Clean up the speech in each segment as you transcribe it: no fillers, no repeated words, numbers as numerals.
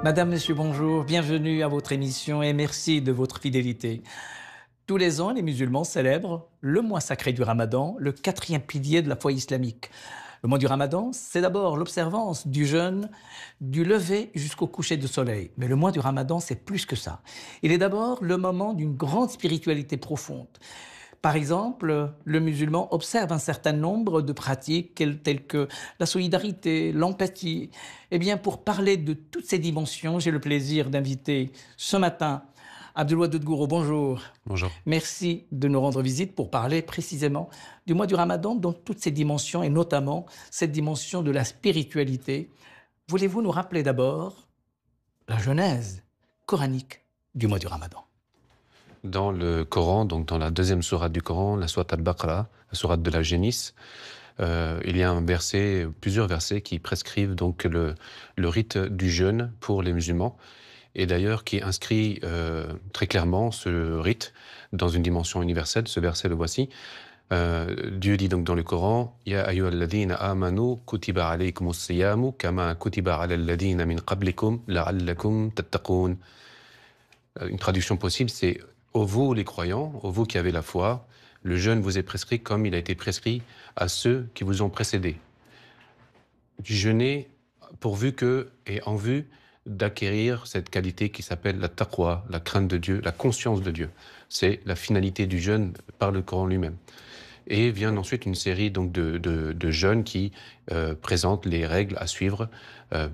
Madame, Monsieur, bonjour, bienvenue à votre émission et merci de votre fidélité. Tous les ans, les musulmans célèbrent le mois sacré du Ramadan, le quatrième pilier de la foi islamique. Le mois du Ramadan, c'est d'abord l'observance du jeûne du lever jusqu'au coucher du soleil. Mais le mois du Ramadan, c'est plus que ça. Il est d'abord le moment d'une grande spiritualité profonde. Par exemple, le musulman observe un certain nombre de pratiques telles que la solidarité, l'empathie. Eh bien, pour parler de toutes ces dimensions, j'ai le plaisir d'inviter ce matin Abdelwadoud Gourou. Bonjour. Bonjour. Merci de nous rendre visite pour parler précisément du mois du Ramadan dans toutes ses dimensions et notamment cette dimension de la spiritualité. Voulez-vous nous rappeler d'abord la genèse coranique du mois du Ramadan? Dans le Coran, donc dans la deuxième sourate du Coran, la sourate Al-Baqarah, la sourate de la génisse, il y a plusieurs versets qui prescrivent donc le rite du jeûne pour les musulmans, et d'ailleurs qui inscrit très clairement ce rite dans une dimension universelle. Ce verset, le voici. Dieu dit donc dans le Coran: Ya ayyuhalladhina amanu kutiba alaykumus siyamu kama kutiba alal ladhina min qablikum la'allakum tattaqun. Une traduction possible, c'est: ô vous les croyants, ô vous qui avez la foi, le jeûne vous est prescrit comme il a été prescrit à ceux qui vous ont précédés. Jeûner pourvu que et en vue d'acquérir cette qualité qui s'appelle la taqwa, la crainte de Dieu, la conscience de Dieu. C'est la finalité du jeûne par le Coran lui-même. Et vient ensuite une série donc de jeûnes qui présentent les règles à suivre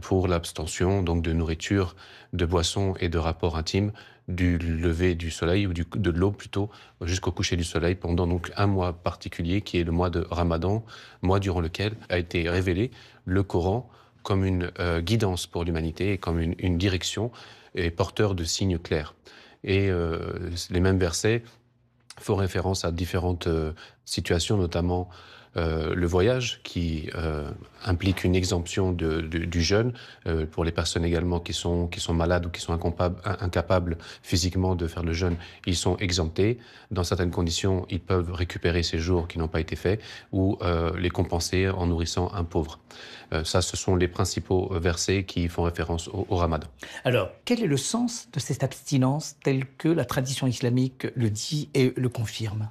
pour l'abstention donc de nourriture, de boissons et de rapports intimes du lever du soleil, ou de l'aube plutôt, jusqu'au coucher du soleil, pendant donc un mois particulier qui est le mois de Ramadan, mois durant lequel a été révélé le Coran comme une guidance pour l'humanité et comme une direction, et porteur de signes clairs. Et les mêmes versets font référence à différentes situations, notamment le voyage qui implique une exemption du jeûne pour les personnes également qui sont malades ou qui sont incapables physiquement de faire le jeûne. Ils sont exemptés. Dans certaines conditions, ils peuvent récupérer ces jours qui n'ont pas été faits ou les compenser en nourrissant un pauvre. Ça, ce sont les principaux versets qui font référence au Ramadan. Alors, quel est le sens de cette abstinence telle que la tradition islamique le dit et le confirme?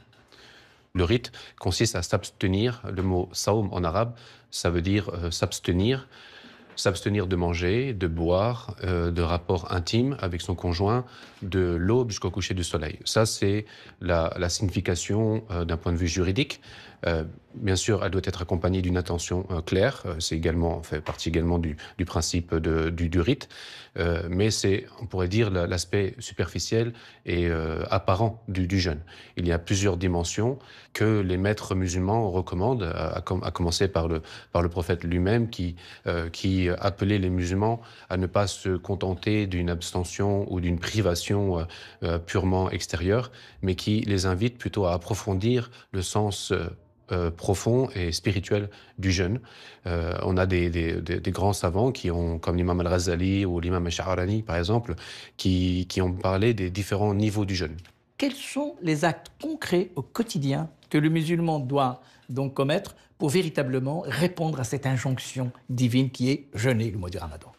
Le rite consiste à s'abstenir. Le mot saum en arabe, ça veut dire s'abstenir de manger, de boire, de rapports intimes avec son conjoint, de l'aube jusqu'au coucher du soleil. Ça, c'est la signification d'un point de vue juridique. Bien sûr, elle doit être accompagnée d'une intention claire. C'est également, fait partie également du principe du rite. Mais c'est, on pourrait dire, l'aspect superficiel et apparent du jeûne. Il y a plusieurs dimensions que les maîtres musulmans recommandent, à commencer par le prophète lui-même qui appelait les musulmans à ne pas se contenter d'une abstention ou d'une privation purement extérieure, mais qui les invite plutôt à approfondir le sens profond et spirituel du jeûne. On a des grands savants comme l'imam Al-Ghazali ou l'imam Al-Sha'rani, par exemple, qui ont parlé des différents niveaux du jeûne. Quels sont les actes concrets au quotidien que le musulman doit donc commettre pour véritablement répondre à cette injonction divine qui est jeûner le mois du Ramadan?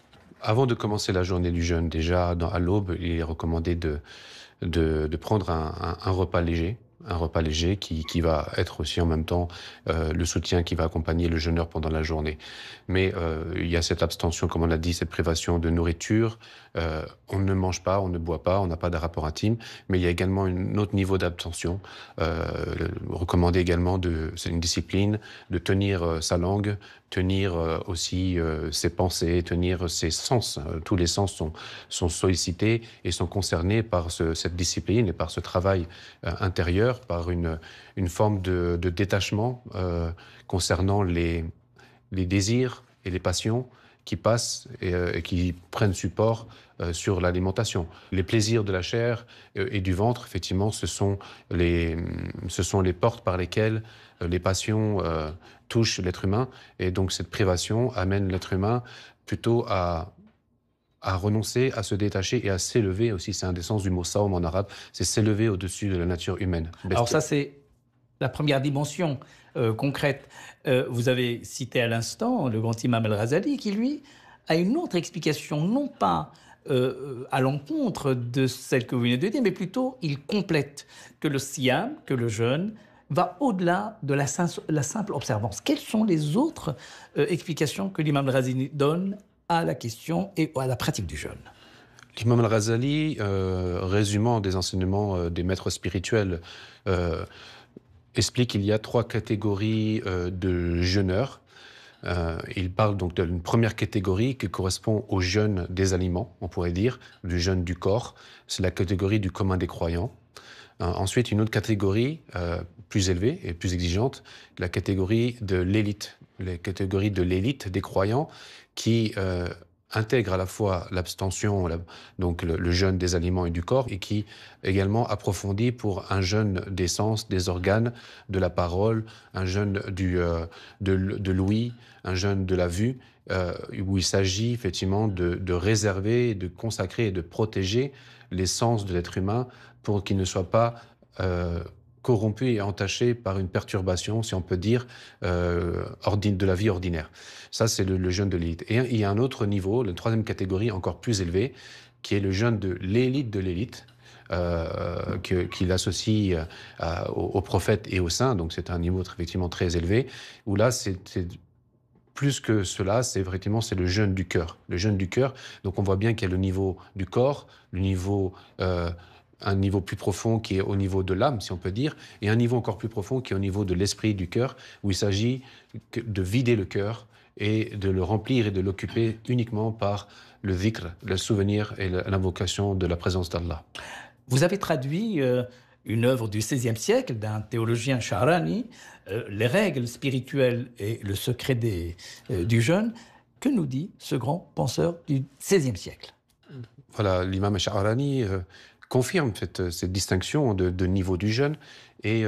Avant de commencer la journée du jeûne, déjà à l'aube, il est recommandé de prendre un repas léger. Un repas léger qui va être aussi en même temps le soutien qui va accompagner le jeûneur pendant la journée. Mais il y a cette abstention, comme on l'a dit, cette privation de nourriture. On ne mange pas, on ne boit pas, on n'a pas de rapport intime. Mais il y a également un autre niveau d'abstention. Recommandé également, c'est une discipline, de tenir sa langue, tenir aussi ses pensées, tenir ses sens. Tous les sens sont sollicités et sont concernés par cette discipline et par ce travail intérieur, par une forme de détachement concernant les désirs et les passions qui passent et qui prennent support sur l'alimentation. Les plaisirs de la chair et du ventre, effectivement, ce sont les portes par lesquelles les passions touchent l'être humain. Et donc cette privation amène l'être humain plutôt à renoncer, à se détacher et à s'élever aussi. C'est un des sens du mot saum en arabe, c'est s'élever au-dessus de la nature humaine. Alors ça, c'est la première dimension concrète. Vous avez cité à l'instant le grand imam Al-Ghazali qui, lui, a une autre explication, non pas à l'encontre de celle que vous venez de dire, mais plutôt il complète que le siyam, que le jeûne, va au-delà de la simple observance. Quelles sont les autres explications que l'imam al-Razali donne à la question et à la pratique du jeûne? L'imam al-Ghazali, résumant des enseignements des maîtres spirituels, explique qu'il y a 3 catégories de jeûneurs. Il parle donc d'une première catégorie qui correspond au jeûne des aliments, on pourrait dire, du jeûne du corps. C'est la catégorie du commun des croyants. Ensuite, une autre catégorie plus élevée et plus exigeante, la catégorie de l'élite. La catégorie de l'élite des croyants qui intègre à la fois l'abstention, donc le jeûne des aliments et du corps, et qui également approfondit pour un jeûne des sens, des organes, de la parole, un jeûne de l'ouïe, un jeûne de la vue, où il s'agit effectivement de réserver, de consacrer et de protéger les sens de l'être humain pour qu'il ne soit pas corrompu et entaché par une perturbation, si on peut dire, de la vie ordinaire. Ça, c'est le jeûne de l'élite. Et il y a un autre niveau, la troisième catégorie encore plus élevée, qui est le jeûne de l'élite, qu'il associe aux prophètes et aux saints, donc c'est un niveau effectivement très élevé, où là, c'est plus que cela, c'est le jeûne du cœur. Le jeûne du cœur, donc on voit bien qu'il y a le niveau du corps, le niveau un niveau plus profond qui est au niveau de l'âme, si on peut dire, et un niveau encore plus profond qui est au niveau de l'esprit, du cœur, où il s'agit de vider le cœur et de le remplir et de l'occuper uniquement par le dhikr, le souvenir et l'invocation de la présence d'Allah. Vous avez traduit une œuvre du XVIe siècle d'un théologien Sha'rani, les règles spirituelles et le secret du jeûne. Que nous dit ce grand penseur du XVIe siècle? Voilà, l'imam Sha'rani confirme cette distinction de niveau du jeûne et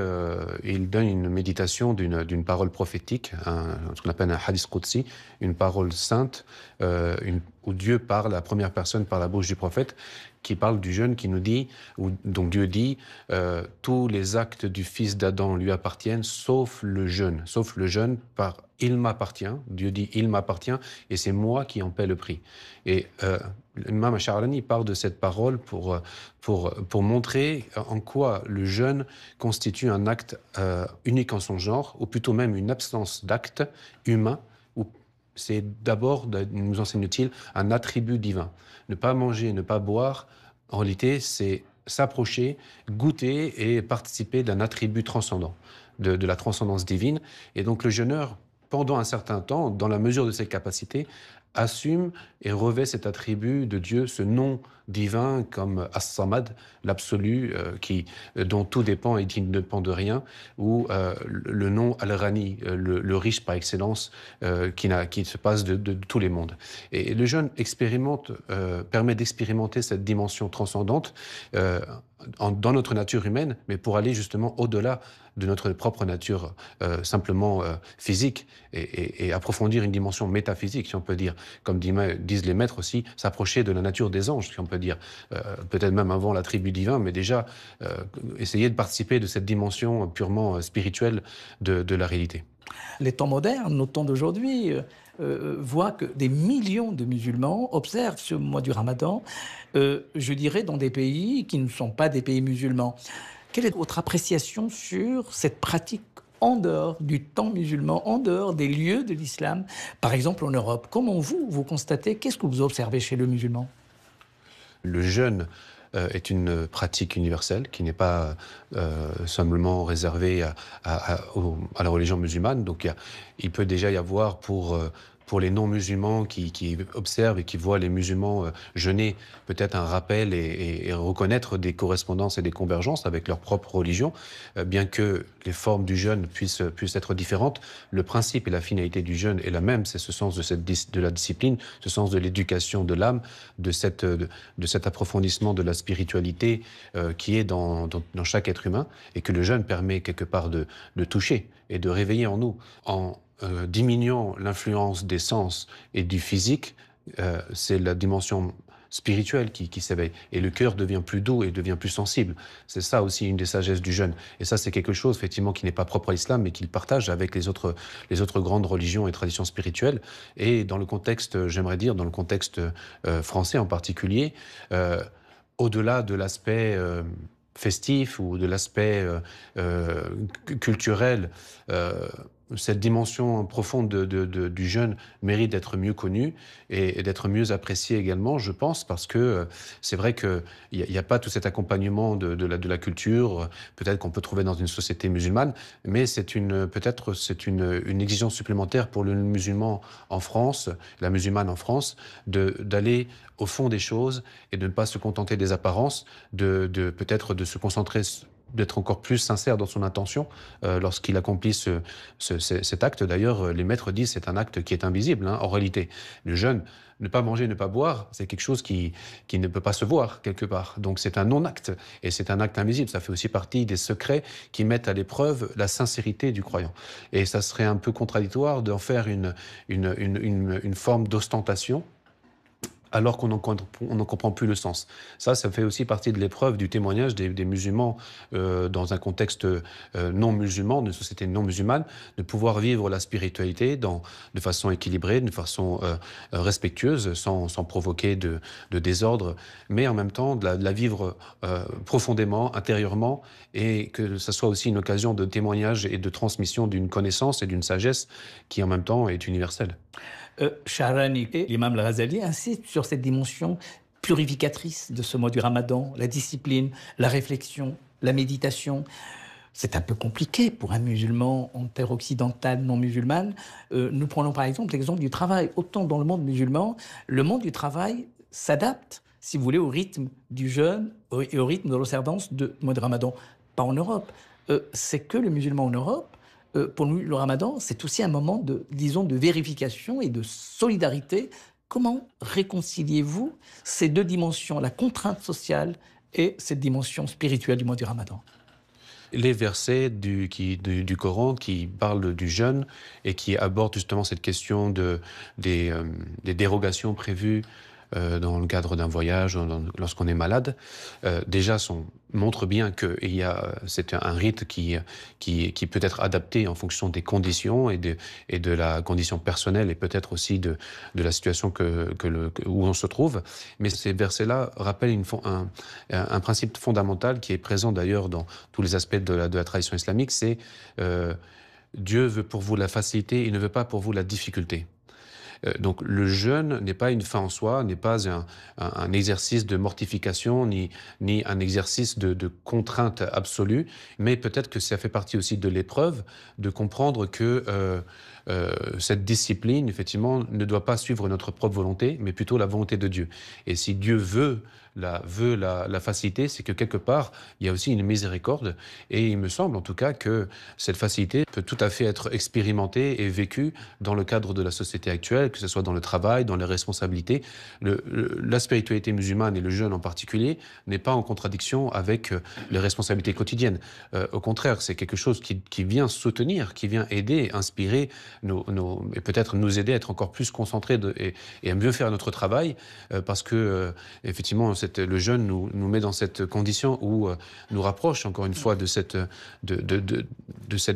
il donne une méditation d'une parole prophétique, ce qu'on appelle un hadith qudsi, une parole sainte, où Dieu parle, la première personne par la bouche du prophète, qui parle du jeûne, qui nous dit, donc Dieu dit, tous les actes du fils d'Adam lui appartiennent, sauf le jeûne par il m'appartient, Dieu dit il m'appartient, et c'est moi qui en paie le prix. Et l'imam Sha'rani parle de cette parole pour montrer en quoi le jeûne constitue un acte unique en son genre, ou plutôt même une absence d'acte humain, où c'est d'abord, nous enseigne-t-il, un attribut divin. Ne pas manger, ne pas boire, en réalité, c'est s'approcher, goûter et participer d'un attribut transcendant, de la transcendance divine. Et donc le jeûneur, pendant un certain temps, dans la mesure de ses capacités, assume et revêt cet attribut de Dieu, ce nom divin comme As-Samad, l'absolu, dont tout dépend et qui ne dépend de rien, ou le nom Al-Ghani, le riche par excellence, qui se passe de tous les mondes. Et le jeûne permet d'expérimenter cette dimension transcendante dans notre nature humaine, mais pour aller justement au-delà de notre propre nature simplement physique et approfondir une dimension métaphysique, si on peut dire, comme disent les maîtres aussi, s'approcher de la nature des anges, si on peut dire, peut-être même avant l'attribut divin, mais déjà essayer de participer de cette dimension purement spirituelle de la réalité. Les temps modernes, nos temps d'aujourd'hui, voient que des millions de musulmans observent ce mois du Ramadan, je dirais dans des pays qui ne sont pas des pays musulmans. Quelle est votre appréciation sur cette pratique en dehors du temps musulman, en dehors des lieux de l'islam, par exemple en Europe? Comment vous constatez, qu'est-ce que vous observez chez le musulman? Le jeûne est une pratique universelle qui n'est pas simplement réservée à la religion musulmane. Donc il peut déjà y avoir pour les non-musulmans qui observent et qui voient les musulmans jeûner, peut-être un rappel et reconnaître des correspondances et des convergences avec leur propre religion, bien que les formes du jeûne puissent être différentes. Le principe et la finalité du jeûne est la même, c'est ce sens de la discipline, ce sens de l'éducation de l'âme, de cet approfondissement de la spiritualité qui est dans chaque être humain, et que le jeûne permet quelque part de toucher et de réveiller en nous. En diminuant l'influence des sens et du physique, c'est la dimension spirituel qui s'éveille. Et le cœur devient plus doux et devient plus sensible. C'est ça aussi une des sagesses du jeûne. Et ça, c'est quelque chose, effectivement, qui n'est pas propre à l'islam, mais qu'il partage avec les autres grandes religions et traditions spirituelles. Et dans le contexte, j'aimerais dire, dans le contexte français en particulier, au-delà de l'aspect festif ou de l'aspect culturel, cette dimension profonde du jeûne mérite d'être mieux connue et d'être mieux appréciée également, je pense, parce que c'est vrai qu'il n'y a pas tout cet accompagnement de la culture, peut-être qu'on peut trouver dans une société musulmane, mais peut-être c'est une exigence supplémentaire pour le musulman en France, la musulmane en France, d'aller au fond des choses et de ne pas se contenter des apparences, peut-être de se concentrer, d'être encore plus sincère dans son intention lorsqu'il accomplit cet acte. D'ailleurs, les maîtres disent que c'est un acte qui est invisible, hein, en réalité. Le jeûne, ne pas manger, ne pas boire, c'est quelque chose qui ne peut pas se voir quelque part. Donc c'est un non-acte, et c'est un acte invisible. Ça fait aussi partie des secrets qui mettent à l'épreuve la sincérité du croyant. Et ça serait un peu contradictoire d'en faire une forme d'ostentation, alors qu'on n'en comprend plus le sens. Ça fait aussi partie de l'épreuve du témoignage des musulmans dans un contexte non musulman, d'une société non musulmane, de pouvoir vivre la spiritualité de façon équilibrée, de façon respectueuse, sans provoquer de désordre, mais en même temps de la vivre profondément, intérieurement, et que ça soit aussi une occasion de témoignage et de transmission d'une connaissance et d'une sagesse qui en même temps est universelle. Shahrani et l'imam al-Ghazali insistent sur cette dimension purificatrice de ce mois du Ramadan, la discipline, la réflexion, la méditation. C'est un peu compliqué pour un musulman en terre occidentale non musulmane. Nous prenons par exemple l'exemple du travail. Autant dans le monde musulman, le monde du travail s'adapte, si vous voulez, au rythme du jeûne et au rythme de l'observance du mois de Ramadan. Pas en Europe. C'est que le musulman en Europe, pour nous, le Ramadan, c'est aussi un moment de vérification et de solidarité. Comment réconciliez-vous ces deux dimensions, la contrainte sociale et cette dimension spirituelle du mois du Ramadan? Les versets du Coran qui parlent du jeûne et qui abordent justement cette question des dérogations prévues dans le cadre d'un voyage, lorsqu'on est malade, déjà montre bien que c'est un rite qui peut être adapté en fonction des conditions et de la condition personnelle et peut-être aussi de la situation où on se trouve. Mais ces versets-là rappellent un principe fondamental qui est présent d'ailleurs dans tous les aspects de la tradition islamique, c'est Dieu veut pour vous la facilité, il ne veut pas pour vous la difficulté. Donc le jeûne n'est pas une fin en soi, n'est pas un exercice de mortification, ni un exercice de contrainte absolue, mais peut-être que ça fait partie aussi de l'épreuve de comprendre que cette discipline, effectivement, ne doit pas suivre notre propre volonté, mais plutôt la volonté de Dieu. Et si Dieu veut la facilité, c'est que quelque part, il y a aussi une miséricorde. Et il me semble en tout cas que cette facilité peut tout à fait être expérimentée et vécue dans le cadre de la société actuelle, que ce soit dans le travail, dans les responsabilités. La spiritualité musulmane et le jeûne en particulier n'est pas en contradiction avec les responsabilités quotidiennes. Au contraire, c'est quelque chose qui vient soutenir, qui vient aider, inspirer, et peut-être nous aider à être encore plus concentrés et à mieux faire notre travail, parce que effectivement, le jeûne nous met dans cette condition où nous rapproche encore une fois de cette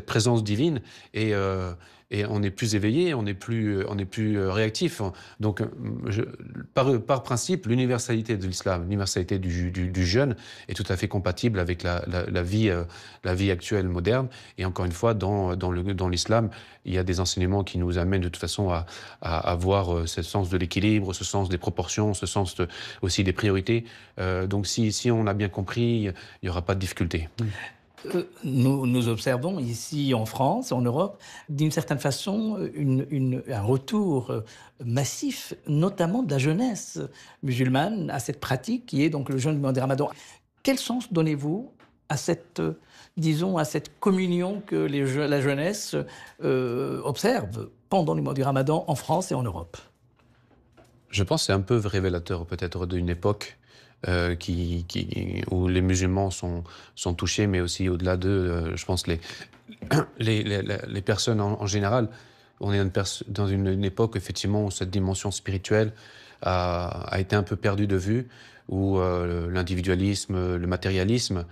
présence divine et on est plus éveillé, on est plus réactif. Donc, par principe, l'universalité de l'islam, l'universalité du jeûne est tout à fait compatible avec la vie actuelle moderne. Et encore une fois, dans l'islam, il y a des enseignements qui nous amènent de toute façon à avoir ce sens de l'équilibre, ce sens des proportions, ce sens aussi des priorités. Donc, si on a bien compris, il n'y aura pas de difficulté. Nous observons ici en France, en Europe, d'une certaine façon, un retour massif, notamment de la jeunesse musulmane, à cette pratique qui est donc le jeûne du Ramadan. Quel sens donnez-vous à cette, disons, à cette communion que la jeunesse observe pendant le mois du Ramadan en France et en Europe? Je pense que c'est un peu révélateur peut-être d'une époque où les musulmans sont touchés, mais aussi au-delà d'eux, je pense les personnes en général. On est dans une époque, effectivement, où cette dimension spirituelle a été un peu perdu de vue, où l'individualisme, le matérialisme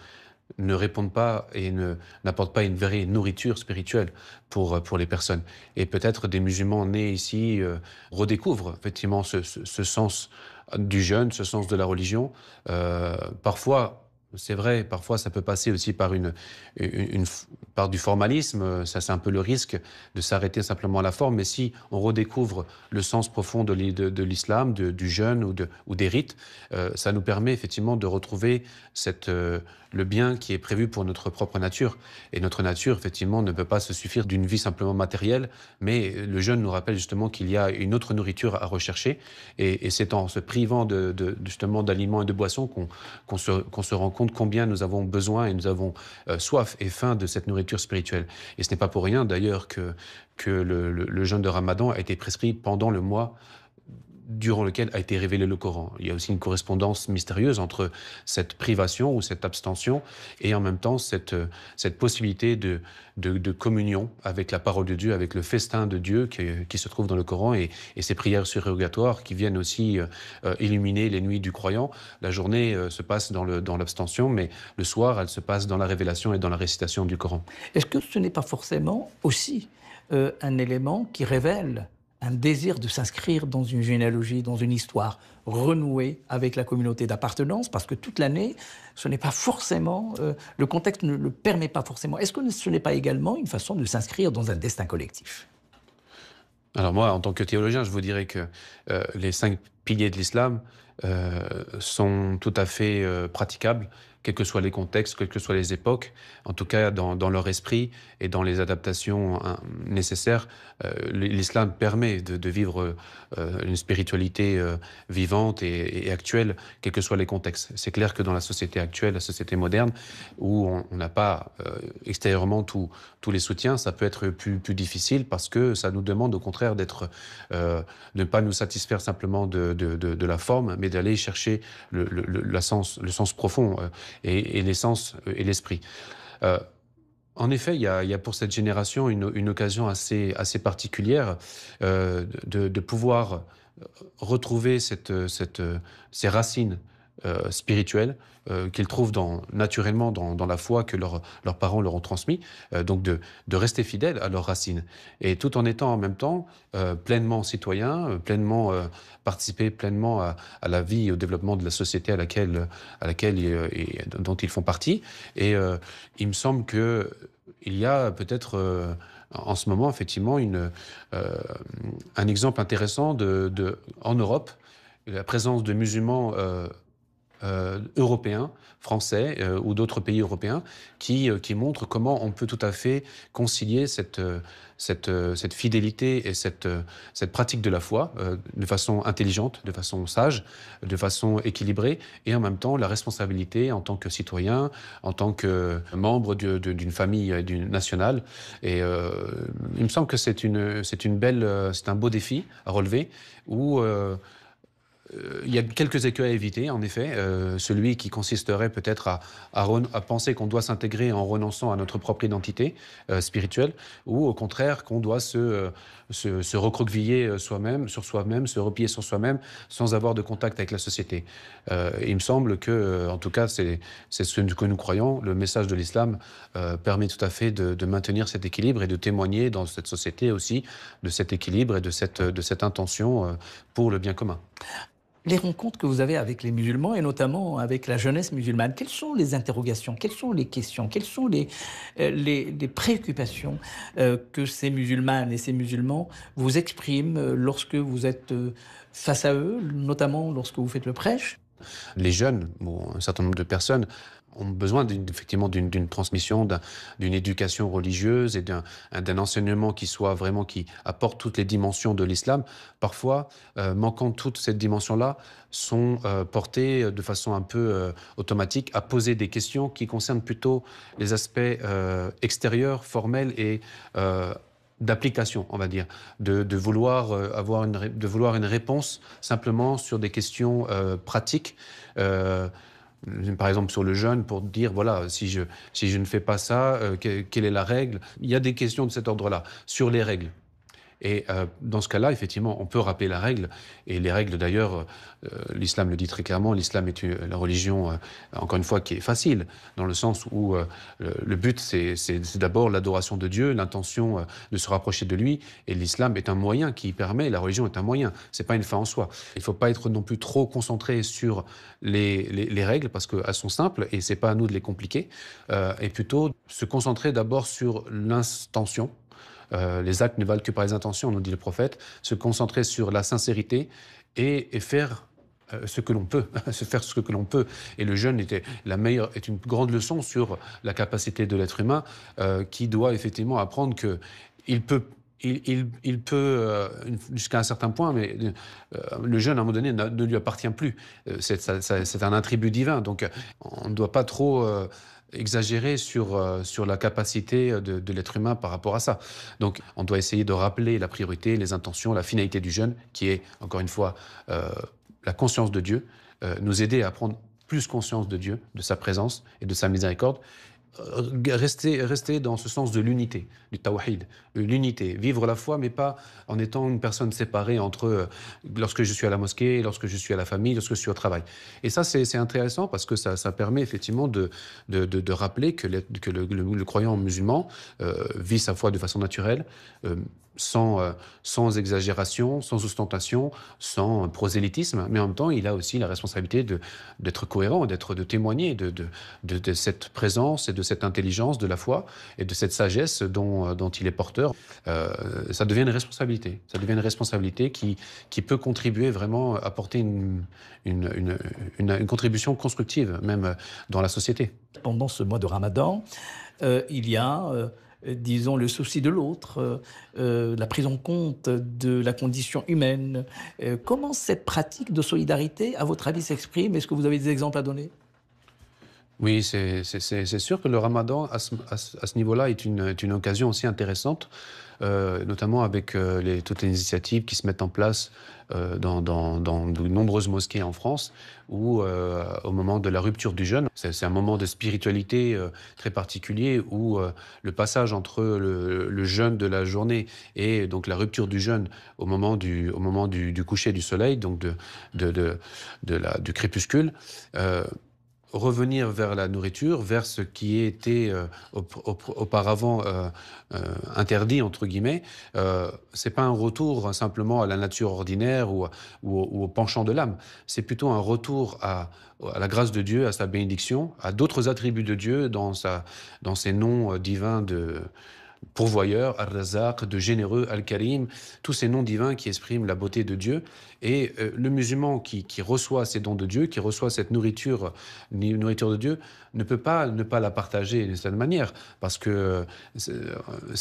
ne répondent pas et n'apportent pas une vraie nourriture spirituelle pour les personnes. Et peut-être des musulmans nés ici redécouvrent effectivement ce sens du jeûne, ce sens de la religion. Parfois, c'est vrai, parfois ça peut passer aussi par par du formalisme. Ça, c'est un peu le risque de s'arrêter simplement à la forme. Mais si on redécouvre le sens profond de l'islam, du jeûne ou des rites, ça nous permet effectivement de retrouver le bien qui est prévu pour notre propre nature. Et notre nature, effectivement, ne peut pas se suffire d'une vie simplement matérielle, mais le jeûne nous rappelle justement qu'il y a une autre nourriture à rechercher. Et c'est en se privant justement d'aliments et de boissons qu'on se rend compte combien nous avons besoin et nous avons soif et faim de cette nourriture spirituelle. Et ce n'est pas pour rien d'ailleurs que le jeûne de Ramadan a été prescrit pendant le mois durant lequel a été révélé le Coran. Il y a aussi une correspondance mystérieuse entre cette privation ou cette abstention et en même temps cette possibilité de communion avec la parole de Dieu, avec le festin de Dieu qui se trouve dans le Coran et ces prières surrogatoires qui viennent aussi illuminer les nuits du croyant. La journée se passe dans l'abstention, mais le soir, elle se passe dans la révélation et dans la récitation du Coran. Est-ce que ce n'est pas forcément aussi un élément qui révèle un désir de s'inscrire dans une généalogie, dans une histoire, renouer avec la communauté d'appartenance, parce que toute l'année, ce n'est pas forcément, le contexte ne le permet pas forcément. Est-ce que ce n'est pas également une façon de s'inscrire dans un destin collectif? Alors moi, en tant que théologien, je vous dirais que les 5 piliers de l'islam sont tout à fait praticables, quels que soient les contextes, quelles que soient les époques, en tout cas dans leur esprit et dans les adaptations nécessaires. L'islam permet de vivre une spiritualité vivante et actuelle, quels que soient les contextes. C'est clair que dans la société actuelle, la société moderne, où on n'a pas extérieurement tous les soutiens, ça peut être plus difficile parce que ça nous demande au contraire de ne pas nous satisfaire simplement de la forme, mais d'aller chercher le sens profond et l'essence et l'esprit. En effet, il y a pour cette génération une occasion assez particulière de pouvoir retrouver ces racines spirituelles qu'ils trouvent naturellement dans la foi que leurs parents leur ont transmis, donc de rester fidèles à leurs racines. Et tout en étant en même temps pleinement citoyens, participer pleinement à la vie et au développement de la société dont ils font partie. Et il me semble qu'il y a peut-être en ce moment effectivement un exemple intéressant en Europe, la présence de musulmans européens, français ou d'autres pays européens qui montrent comment on peut tout à fait concilier cette fidélité et cette pratique de la foi de façon intelligente, de façon sage, de façon équilibrée et en même temps la responsabilité en tant que citoyen, en tant que membre d'une famille nationale. Et il me semble que c'est un beau défi à relever où il y a quelques écueils à éviter, en effet. Celui qui consisterait peut-être à penser qu'on doit s'intégrer en renonçant à notre propre identité spirituelle, ou au contraire qu'on doit se recroqueviller sur soi-même, se replier sur soi-même, sans avoir de contact avec la société. Il me semble que, en tout cas, c'est ce que nous croyons. Le message de l'islam permet tout à fait de maintenir cet équilibre et de témoigner dans cette société aussi de cet équilibre et de cette intention pour le bien commun. Les rencontres que vous avez avec les musulmans et notamment avec la jeunesse musulmane, quelles sont les interrogations, quelles sont les questions, quelles sont les préoccupations que ces musulmanes et ces musulmans vous expriment lorsque vous êtes face à eux, notamment lorsque vous faites le prêche? Les jeunes, ou un certain nombre de personnes, ont besoin effectivement d'une transmission, d'une éducation religieuse et d'un enseignement qui apporte toutes les dimensions de l'islam. Parfois, manquant toute cette dimension-là, sont portés de façon un peu automatique à poser des questions qui concernent plutôt les aspects extérieurs, formels et d'application, on va dire, de vouloir une réponse simplement sur des questions pratiques. Par exemple sur le jeûne, pour dire, voilà, si je ne fais pas ça, quelle est la règle? Il y a des questions de cet ordre-là, sur les règles. Et dans ce cas-là, effectivement, on peut rappeler la règle. Et les règles, d'ailleurs, l'islam le dit très clairement, l'islam est la religion, encore une fois, qui est facile, dans le sens où le but, c'est d'abord l'adoration de Dieu, l'intention de se rapprocher de lui. Et l'islam est un moyen qui permet, la religion est un moyen, c'est pas une fin en soi. Il ne faut pas être non plus trop concentré sur les règles, parce qu'elles sont simples et c'est pas à nous de les compliquer. Et plutôt se concentrer d'abord sur l'intention. Les actes ne valent que par les intentions, nous dit le prophète. Se concentrer sur la sincérité et faire ce que l'on peut, se faire ce que l'on peut. Et le jeûne est une grande leçon sur la capacité de l'être humain qui doit effectivement apprendre que il peut jusqu'à un certain point, mais le jeûne, à un moment donné, ne lui appartient plus. C'est un attribut divin, donc on ne doit pas trop exagérer sur la capacité de l'être humain par rapport à ça. Donc on doit essayer de rappeler la priorité, les intentions, la finalité du jeûne, qui est, encore une fois, la conscience de Dieu, nous aider à prendre plus conscience de Dieu, de sa présence et de sa miséricorde. Rester dans ce sens de l'unité, du tawhid, l'unité, vivre la foi, mais pas en étant une personne séparée entre lorsque je suis à la mosquée, lorsque je suis à la famille, lorsque je suis au travail. Et ça, c'est intéressant parce que ça permet effectivement de rappeler que le croyant musulman vit sa foi de façon naturelle, sans exagération, sans ostentation, sans prosélytisme, mais en même temps, il a aussi la responsabilité d'être cohérent, de témoigner de cette présence et de cette intelligence de la foi et de cette sagesse dont il est porteur. Ça devient une responsabilité. Ça devient une responsabilité qui peut contribuer vraiment, apporter une contribution constructive, même dans la société. Pendant ce mois de Ramadan, il y a disons, le souci de l'autre, la prise en compte de la condition humaine. Comment cette pratique de solidarité, à votre avis, s'exprime? Est-ce que vous avez des exemples à donner? Oui, c'est sûr que le Ramadan, à ce niveau-là, est une occasion aussi intéressante, notamment avec toutes les initiatives qui se mettent en place dans de nombreuses mosquées en France, où au moment de la rupture du jeûne, c'est un moment de spiritualité très particulier, où le passage entre le jeûne de la journée et donc la rupture du jeûne au moment du coucher du soleil, donc du crépuscule, revenir vers la nourriture, vers ce qui était auparavant interdit, entre guillemets, c'est pas un retour simplement à la nature ordinaire ou au penchant de l'âme. C'est plutôt un retour à la grâce de Dieu, à sa bénédiction, à d'autres attributs de Dieu dans ses noms divins de pourvoyeur, Ar-Razaq, de généreux, Al-Karim, tous ces noms divins qui expriment la beauté de Dieu. Et le musulman qui reçoit ces dons de Dieu, qui reçoit cette nourriture de Dieu, ne peut pas ne pas la partager d'une certaine manière, parce que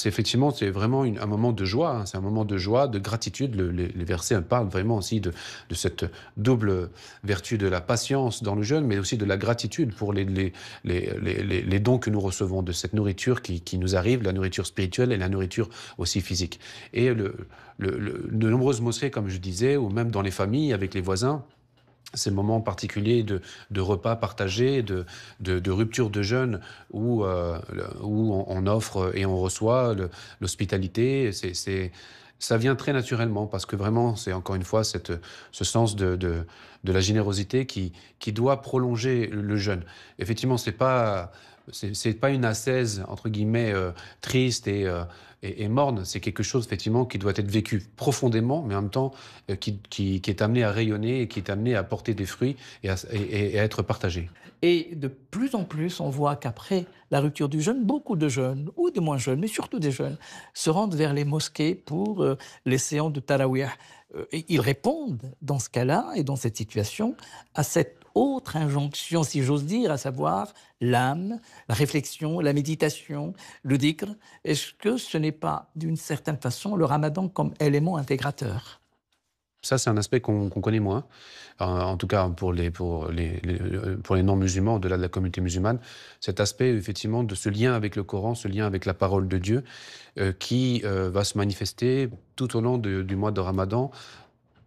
effectivement, c'est vraiment un moment de joie, hein, c'est un moment de joie, de gratitude. Les versets parlent vraiment aussi de cette double vertu de la patience dans le jeûne, mais aussi de la gratitude pour les dons que nous recevons, de cette nourriture qui nous arrive, la nourriture spirituelle et la nourriture aussi physique. Et de nombreuses mosquées, comme je disais, ou même dans les familles, avec les voisins, ces moments particuliers de repas partagés, de rupture de jeûne, où on offre et on reçoit l'hospitalité, ça vient très naturellement, parce que vraiment, c'est encore une fois ce sens de la générosité qui doit prolonger le jeûne. Effectivement, c'est pas une ascèse, entre guillemets, triste et morne. C'est quelque chose, effectivement, qui doit être vécu profondément, mais en même temps, qui est amené à rayonner et qui est amené à porter des fruits et à être partagé. Et de plus en plus, on voit qu'après la rupture du jeûne, beaucoup de jeunes, ou des moins jeunes, mais surtout des jeunes, se rendent vers les mosquées pour les séances de tarawih. Et ils répondent, dans ce cas-là et dans cette situation, à cette autre injonction, si j'ose dire, à savoir l'âme, la réflexion, la méditation, le dhikr. Est-ce que ce n'est pas, d'une certaine façon, le ramadan comme élément intégrateur? Ça, c'est un aspect qu'on connaît moins, en tout cas pour les non-musulmans, au-delà de la communauté musulmane. Cet aspect, effectivement, de ce lien avec le Coran, ce lien avec la parole de Dieu, qui va se manifester tout au long du mois de Ramadan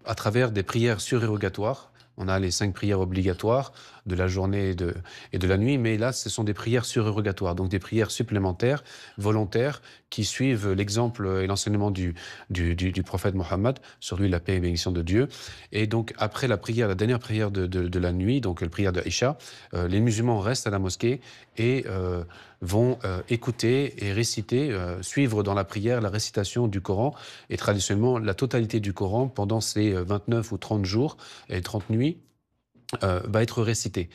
à travers des prières surérogatoires On a les 5 prières obligatoires de la journée et de la nuit, mais là, ce sont des prières surérogatoires, donc des prières supplémentaires, volontaires, qui suivent l'exemple et l'enseignement du prophète Mohammed, sur lui la paix et bénédiction de Dieu. Et donc, après la prière, la dernière prière de la nuit, donc la prière de Isha, les musulmans restent à la mosquée et vont écouter et réciter, suivre dans la prière la récitation du Coran, et traditionnellement la totalité du Coran pendant ces 29 ou 30 jours et 30 nuits va être récitée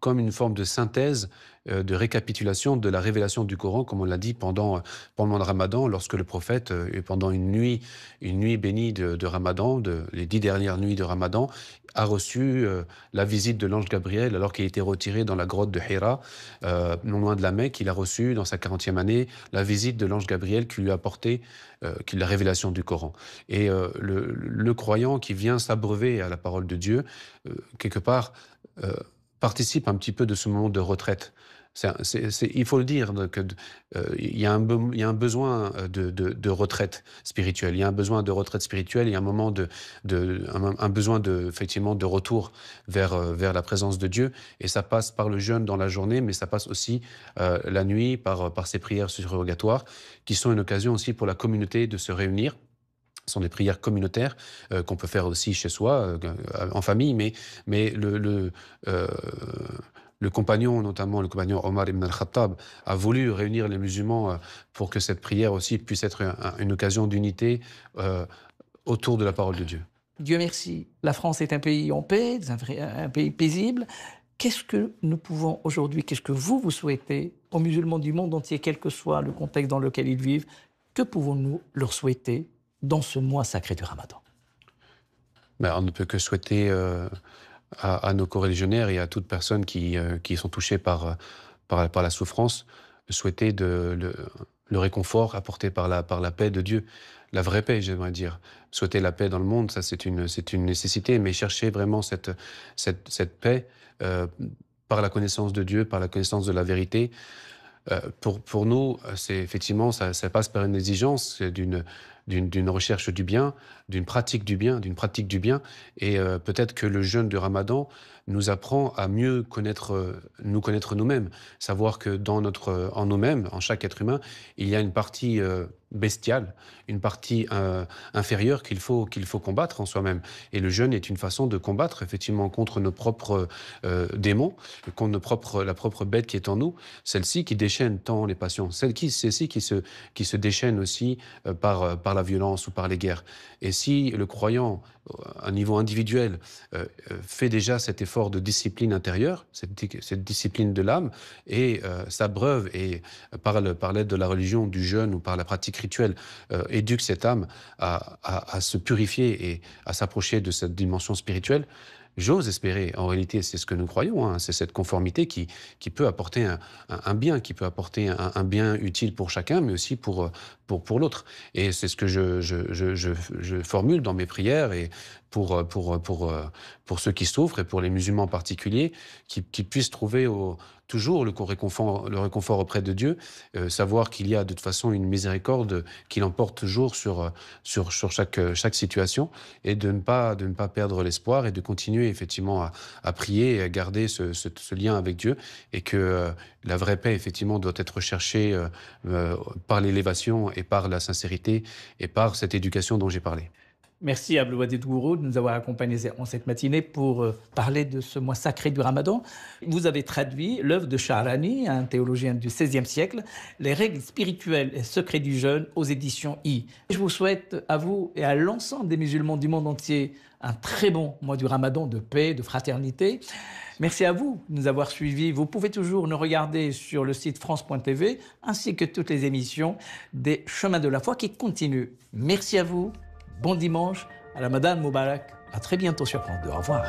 comme une forme de synthèse, de récapitulation de la révélation du Coran, comme on l'a dit pendant le mois de Ramadan, lorsque le prophète, pendant une nuit bénie de Ramadan, les 10 dernières nuits de Ramadan, a reçu la visite de l'ange Gabriel alors qu'il était retiré dans la grotte de Hira, non loin de la Mecque. Il a reçu, dans sa 40e année, la visite de l'ange Gabriel qui lui a apporté la révélation du Coran. Et le croyant qui vient s'abreuver à la parole de Dieu, quelque part, participe un petit peu de ce moment de retraite. Il faut le dire, il y a un besoin de retraite spirituelle. Il y a un besoin de retraite spirituelle, il y a un moment un besoin effectivement de retour vers la présence de Dieu. Et ça passe par le jeûne dans la journée, mais ça passe aussi la nuit par ces prières surérogatoires, qui sont une occasion aussi pour la communauté de se réunir. Ce sont des prières communautaires qu'on peut faire aussi chez soi, en famille, mais le compagnon, notamment le compagnon Omar ibn al-Khattab, a voulu réunir les musulmans pour que cette prière aussi puisse être une occasion d'unité autour de la parole de Dieu. Dieu merci, la France est un pays en paix, un pays paisible. Qu'est-ce que nous pouvons aujourd'hui, qu'est-ce que vous souhaitez aux musulmans du monde entier, quel que soit le contexte dans lequel ils vivent, que pouvons-nous leur souhaiter dans ce mois sacré du Ramadan? On ne peut que souhaiter à nos coreligionnaires et à toute personne qui sont touchées par la souffrance, souhaiter le réconfort apporté par la paix de Dieu, la vraie paix, j'aimerais dire. Souhaiter la paix dans le monde, ça c'est une nécessité, mais chercher vraiment cette paix par la connaissance de Dieu, par la connaissance de la vérité. Pour nous, c'est effectivement, ça passe par une exigence d'une recherche du bien, d'une pratique du bien, et peut-être que le jeûne du Ramadan nous apprend à mieux nous connaître nous-mêmes, savoir que en nous-mêmes, en chaque être humain, il y a une partie bestiale, une partie inférieure qu'il faut combattre en soi-même. Et le jeûne est une façon de combattre effectivement contre nos propres démons, contre la propre bête qui est en nous, celle-ci qui déchaîne tant les passions, celle-ci qui se déchaîne aussi par la violence ou par les guerres. Et si le croyant, à un niveau individuel, fait déjà cet effort de discipline intérieure, cette discipline de l'âme, et s'abreuve, et par l'aide de la religion, du jeûne ou par la pratique rituelle, éduque cette âme à se purifier et à s'approcher de cette dimension spirituelle, j'ose espérer, en réalité, c'est ce que nous croyons, hein, c'est cette conformité qui peut apporter un bien, qui peut apporter un bien utile pour chacun, mais aussi pour l'autre. Et c'est ce que je formule dans mes prières, et pour ceux qui souffrent, et pour les musulmans en particulier, qui puissent trouver toujours le réconfort auprès de Dieu, savoir qu'il y a de toute façon une miséricorde qui l'emporte toujours sur chaque situation, et de ne pas perdre l'espoir, et de continuer effectivement à prier et à garder ce lien avec Dieu, et que la vraie paix effectivement doit être cherchée par l'élévation et par la sincérité et par cette éducation dont j'ai parlé. Merci à Abdelwadid Gourou de nous avoir accompagnés en cette matinée pour parler de ce mois sacré du Ramadan. Vous avez traduit l'œuvre de Sha'rani, un théologien du XVIe siècle, Les règles spirituelles et secrets du jeûne, aux éditions I. Je vous souhaite à vous et à l'ensemble des musulmans du monde entier un très bon mois du Ramadan, de paix, de fraternité. Merci à vous de nous avoir suivis. Vous pouvez toujours nous regarder sur le site France.tv, ainsi que toutes les émissions des Chemins de la Foi qui continuent. Merci à vous. Bon dimanche, à la Madame Moubarak. À très bientôt sur France 2. Au revoir.